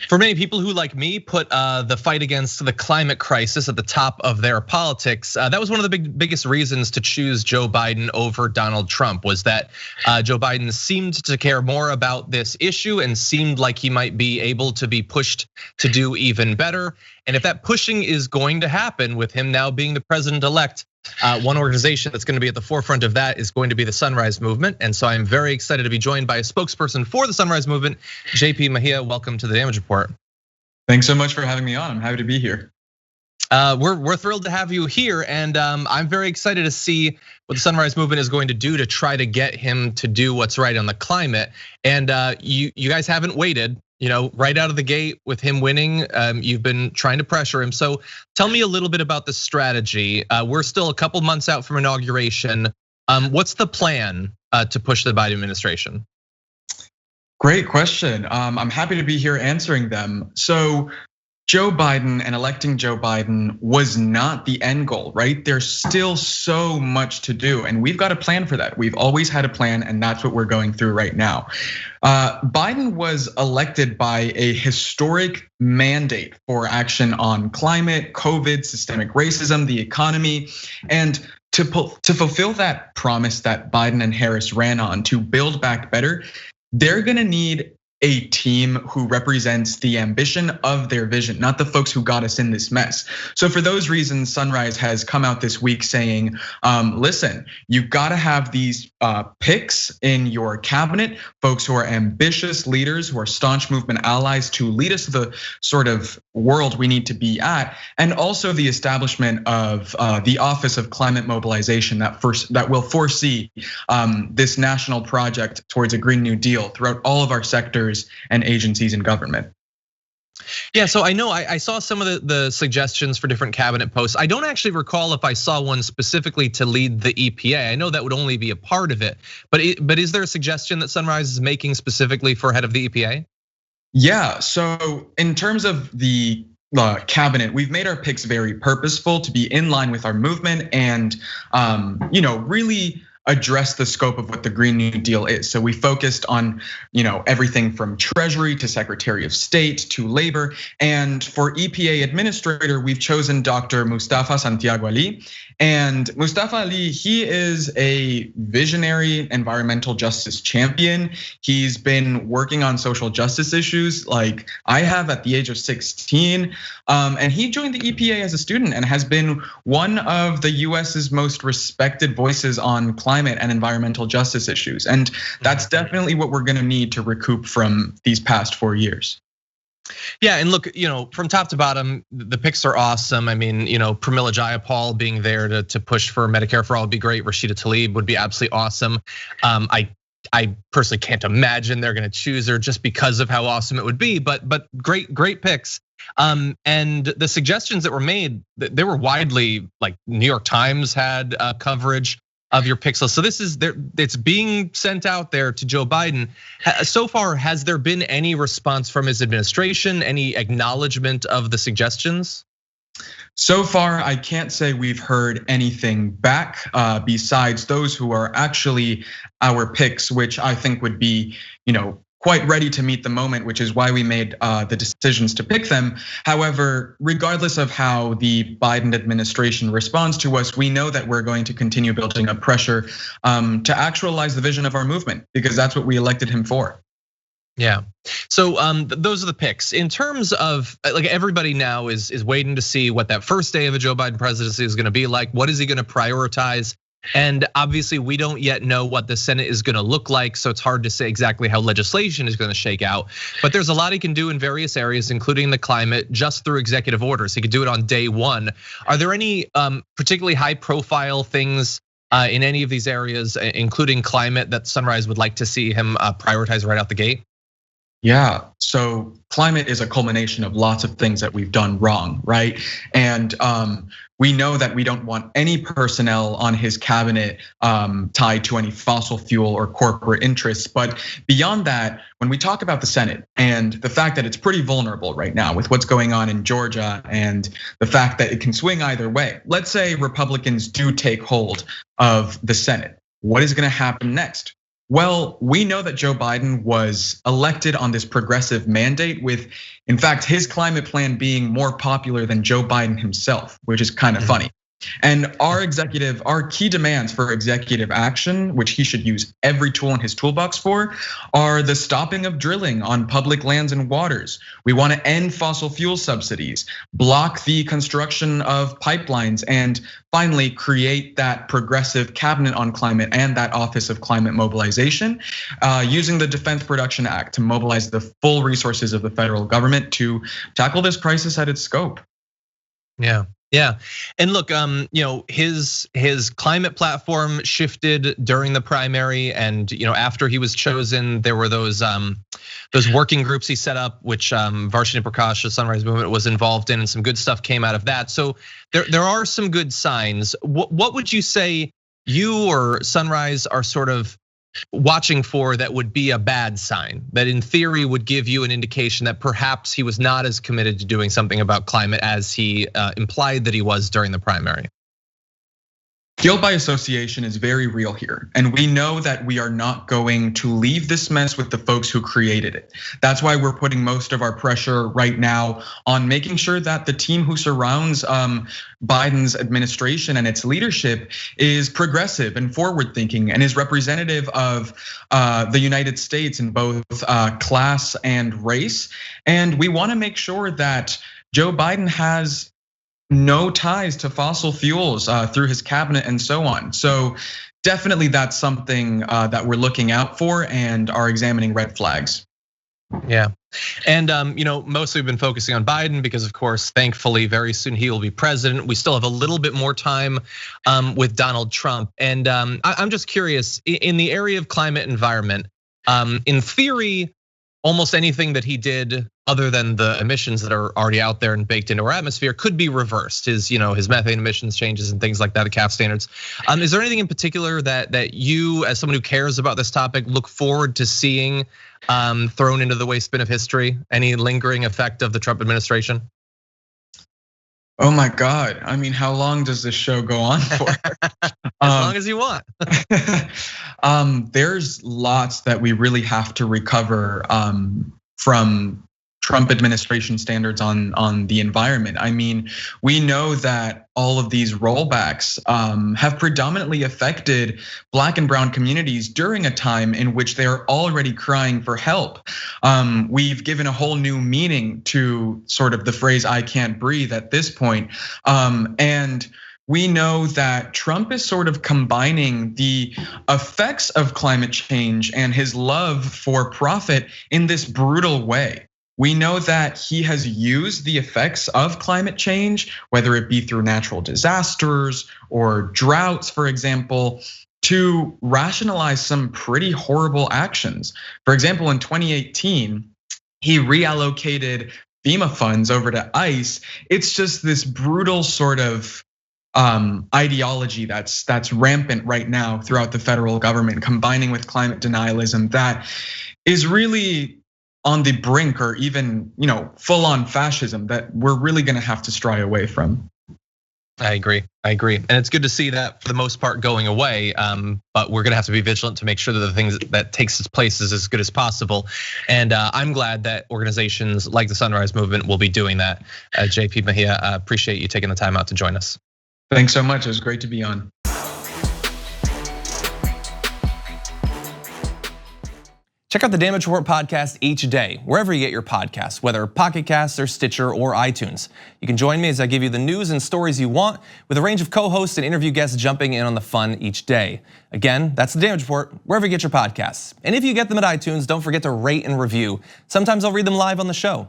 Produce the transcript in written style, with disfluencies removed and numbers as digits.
For many people who, like me, put the fight against the climate crisis at the top of their politics, that was one of the biggest reasons to choose Joe Biden over Donald Trump, was that Joe Biden seemed to care more about this issue and seemed like he might be able to be pushed to do even better. And if that pushing is going to happen with him now being the president-elect, one organization that's going to be at the forefront of that is going to be the Sunrise Movement. And so I'm very excited to be joined by a spokesperson for the Sunrise Movement, JP Mejia. Welcome to the Damage Report. Thanks so much for having me on. I'm happy to be here. We're thrilled to have you here, and I'm very excited to see what the Sunrise Movement is going to do to try to get him to do what's right on the climate. And you guys haven't waited. Right out of the gate with him winning, you've been trying to pressure him. So tell me a little bit about the strategy. We're still a couple months out from inauguration. What's the plan to push the Biden administration? Great question. I'm happy to be here answering them. So Joe Biden and electing Joe Biden was not the end goal, right? There's still so much to do, and we've got a plan for that. We've always had a plan, and that's what we're going through right now. Biden was elected by a historic mandate for action on climate, COVID, systemic racism, the economy, and to fulfill that promise that Biden and Harris ran on to build back better, they're gonna need a team who represents the ambition of their vision, not the folks who got us in this mess. So for those reasons, Sunrise has come out this week saying, listen, you've got to have these picks in your cabinet, folks who are ambitious leaders, who are staunch movement allies to lead us to the sort of world we need to be at, and also the establishment of the Office of Climate Mobilization that will foresee this national project towards a Green New Deal throughout all of our sectors and agencies in government. Yeah, so I know I saw some of the suggestions for different cabinet posts. I don't actually recall if I saw one specifically to lead the EPA. I know that would only be a part of it, but is there a suggestion that Sunrise is making specifically for head of the EPA? Yeah, so in terms of the cabinet, we've made our picks very purposeful to be in line with our movement and really address the scope of what the Green New Deal is. So we focused on, everything from Treasury to Secretary of State to Labor. And for EPA Administrator, we've chosen Dr. Mustafa Santiago Ali. And Mustafa Ali, he is a visionary environmental justice champion. He's been working on social justice issues like I have at the age of 16. And he joined the EPA as a student and has been one of the US's most respected voices on climate and environmental justice issues. And that's definitely what we're gonna need to recoup from these past 4 years. Yeah, and look, from top to bottom, the picks are awesome. I mean, Pramila Jayapal being there to push for Medicare for all would be great. Rashida Tlaib would be absolutely awesome. I personally can't imagine they're gonna choose her just because of how awesome it would be, but great picks. And the suggestions that were made, they were widely, like New York Times had coverage of your pixels. So it's being sent out there to Joe Biden. So far, has there been any response from his administration, any acknowledgement of the suggestions? So far, I can't say we've heard anything back besides those who are actually our picks, which I think would be, quite ready to meet the moment, which is why we made the decisions to pick them. However, regardless of how the Biden administration responds to us, we know that we're going to continue building up pressure to actualize the vision of our movement, because that's what we elected him for. Yeah, so those are the picks. In terms of, like, everybody now is waiting to see what that first day of a Joe Biden presidency is gonna be like. What is he gonna prioritize? And obviously we don't yet know what the Senate is gonna look like, so it's hard to say exactly how legislation is gonna shake out. But there's a lot he can do in various areas, including the climate, just through executive orders. He could do it on day one. Are there any particularly high profile things in any of these areas, including climate, that Sunrise would like to see him prioritize right out the gate? Yeah, so climate is a culmination of lots of things that we've done wrong, right? And we know that we don't want any personnel on his cabinet tied to any fossil fuel or corporate interests. But beyond that, when we talk about the Senate and the fact that it's pretty vulnerable right now with what's going on in Georgia and the fact that it can swing either way, let's say Republicans do take hold of the Senate. What is gonna happen next? Well, we know that Joe Biden was elected on this progressive mandate with, in fact, his climate plan being more popular than Joe Biden himself, which is kind of funny. And our key demands for executive action, which he should use every tool in his toolbox for, are the stopping of drilling on public lands and waters. We want to end fossil fuel subsidies, block the construction of pipelines, and finally create that progressive cabinet on climate and that Office of Climate Mobilization, using the Defense Production Act to mobilize the full resources of the federal government to tackle this crisis at its scope. Yeah, and look, his climate platform shifted during the primary, and after he was chosen, there were those working groups he set up, which Varsity Prakash, the Sunrise Movement, was involved in, and some good stuff came out of that. So there are some good signs. What would you say you or Sunrise are sort of watching for that would be a bad sign, that in theory would give you an indication that perhaps he was not as committed to doing something about climate as he implied that he was during the primary? Guilt by association is very real here. And we know that we are not going to leave this mess with the folks who created it. That's why we're putting most of our pressure right now on making sure that the team who surrounds Biden's administration and its leadership is progressive and forward thinking and is representative of the United States in both class and race. And we wanna make sure that Joe Biden has no ties to fossil fuels through his cabinet and so on. So definitely that's something that we're looking out for and are examining red flags. Yeah, and mostly we've been focusing on Biden because, of course, thankfully, very soon he will be president. We still have a little bit more time with Donald Trump, and I'm just curious, in the area of climate environment, in theory, almost anything that he did, other than the emissions that are already out there and baked into our atmosphere, could be reversed. His methane emissions changes and things like that, the CAF standards. Is there anything in particular that you, as someone who cares about this topic, look forward to seeing thrown into the waste bin of history? Any lingering effect of the Trump administration? Oh my God, I mean, how long does this show go on for? As long as you want. There's lots that we really have to recover from Trump administration standards on the environment. I mean, we know that all of these rollbacks have predominantly affected Black and brown communities during a time in which they are already crying for help. We've given a whole new meaning to sort of the phrase "I can't breathe" at this point. And we know that Trump is sort of combining the effects of climate change and his love for profit in this brutal way. We know that he has used the effects of climate change, whether it be through natural disasters or droughts, for example, to rationalize some pretty horrible actions. For example, in 2018, he reallocated FEMA funds over to ICE. It's just this brutal sort of ideology that's rampant right now throughout the federal government, combining with climate denialism that is really on the brink, or even full-on fascism that we're really gonna have to stray away from. I agree, and it's good to see that for the most part going away. But we're gonna have to be vigilant to make sure that the things that takes its place is as good as possible. And I'm glad that organizations like the Sunrise Movement will be doing that. JP Mejia, appreciate you taking the time out to join us. Thanks so much. It was great to be on. Check out the Damage Report podcast each day, wherever you get your podcasts, whether Pocket Casts or Stitcher or iTunes. You can join me as I give you the news and stories you want, with a range of co-hosts and interview guests jumping in on the fun each day. Again, that's the Damage Report, wherever you get your podcasts. And if you get them at iTunes, don't forget to rate and review. Sometimes I'll read them live on the show.